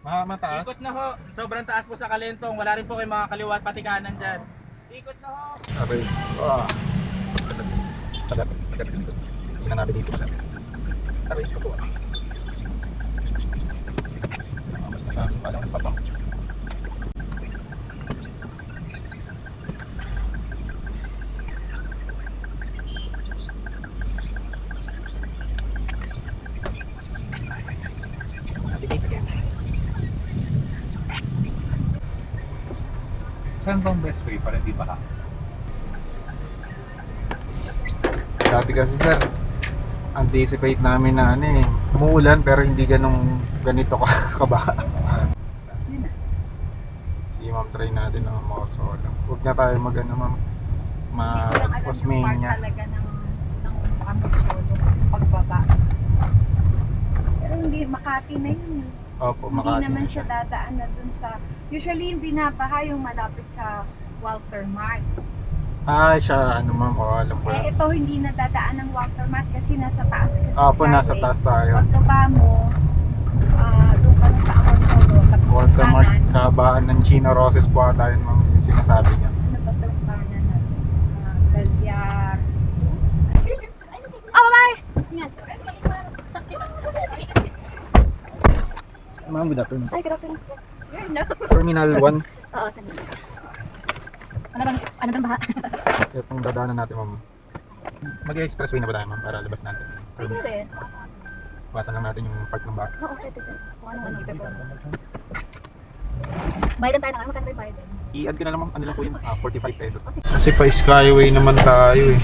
Mataas? Ikot na ho. Sobrang taas po sa Kalentong. Wala rin po kayo mga kaliwat pati kanan dyan. Ikot na ho. Aray. Tingnan natin dito. Aray, ito po. Mas masabi pa lang. Mas papang. Saan bang best way para hindi baha? Dati kasi sir, anticipate namin na umuulan pero hindi ganito kabaha. Si ma'am try natin ng mga solo. Huwag na tayo ma'am. Ma-cosmain niya. talaga ng solo pagbaba. Pero hindi, Makati na yun. Opo, Hindi Makati naman na siya dadaan na dun sa, usually yung binabaha yung malapit sa Walter Mart. Ay, siya ma'am, alam ko. Ito hindi na dadaan ng Walter Mart kasi nasa taas kasi Opo, nasa taas tayo. Pagkaba mo, doon ka na sa Amor Solo, tapos Walter Mart, kanan, kabaan ng Chino Roses po ata yun ma'am, yung sinasabi niya. ano ba itong kanan na Galyar. Ma'am, good afternoon. Ay, grabe na. Terminal 1, Oo, saan yun? Ano bang baha? itong dadaanan natin ma'am. Mag-expressway na ba tayo ma'am para labas natin? Pwede rin. Iwasan lang natin yung park ng bahay. Oo, pwede rin. Kung ano ipepro. Biden tayo na nga, magkano ba yung Biden? I-add ko na lang ma'am, ano lang po yun, 45 pesos. Kasi pa skyway naman tayo eh.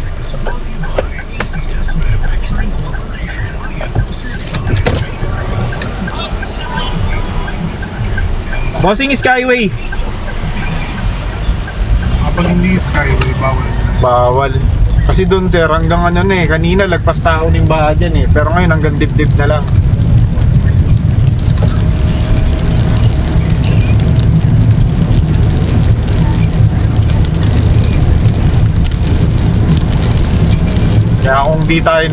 Bossing skyway! Kapag hindi skyway, bawal. Bawal. Kasi doon sir, hanggang kanina lagpas tao ng baha dyan eh. Pero ngayon hanggang dibdib na lang. Kaya kung di tayo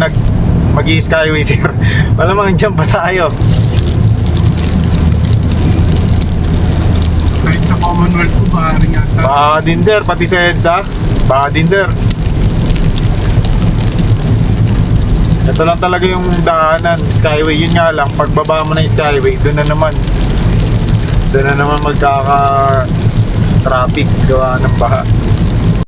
mag-i-skyway sir, malamang dyan pa tayo. Kahit sa Commonwealth po, maaaring yata. Baha din sir, pati sa EDSA. Baha din sir. Ito lang talaga yung daanan, skyway. Yun nga lang, pagbaba mo na yung skyway, doon na naman magkaka-traffic gawa ng baha.